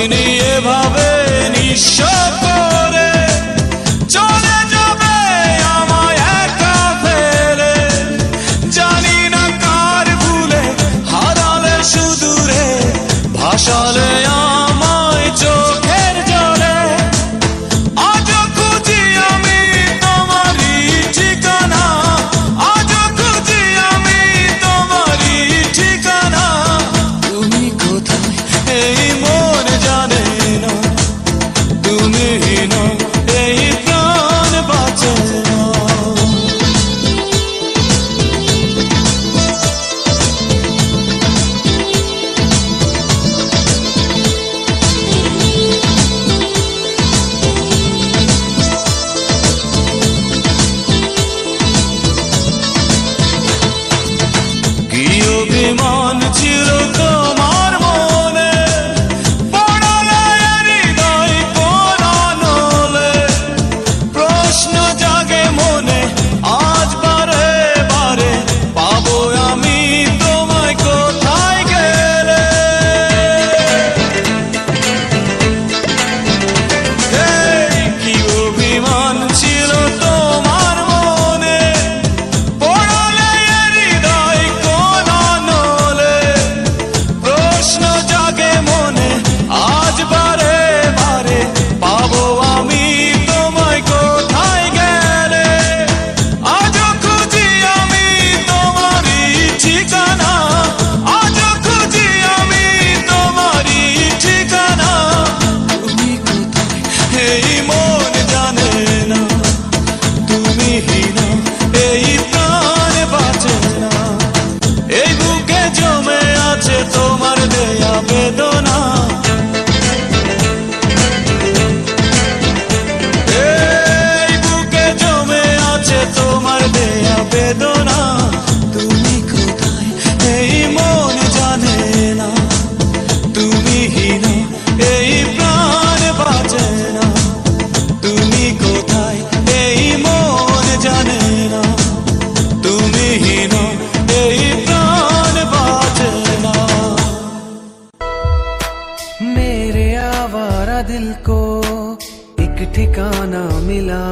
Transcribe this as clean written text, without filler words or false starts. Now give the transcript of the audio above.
ভাবিনি এভাবে নিঃস্ব করে চলে যাবে আমায় একা ফেলে। জানি না কার ভুলে হারালে সুদূরে, ভাসালে আমায় চোখের জলে। আজও খুঁজি আমি তোমারই ঠিকানা, আজও খুঁজি আমি তোমারই ঠিকানা। তুমি কোথায় এই মন জানে না, তুমি না এই প্রাণ বাঁচে না। কি অভিমান ছিল তোমার মনে, পড়ালে হৃদয় কোন নলে। প্রশ্ন জাগে মনে আজ বারে বারে, পাবো আমি তোমায় কোথায় গেলে। এই কি অভিমান ছিল তোমার মনে, পড়ালে হৃদয় কোন নলে। প্রশ্ন জাগে মনে আজ বারে বারে, পাবো আমি তোমায় কোথায় গেলে। আজও খুঁজি আমি তোমারই ঠিকানা, আজও খুঁজি আমি তোমারই ঠিকানা। তুমি কোথায় এই মন জানে না, তুমি না এই প্রাণ বাঁচে না। এই বুকে জমে আছে তোমার দেয়া বেদনা, এই বুকে জমে আছে তোমার দেয়া বেদনা। তুমি কোথায় এই মন জানে না, তুমি না এই প্রাণ বাঁচে না। তুমি কোথায় এই মন জানে না, তুমি না এই প্রাণ বাঁচে না। मेरे आवारा दिल को एक ठिकाना मिला,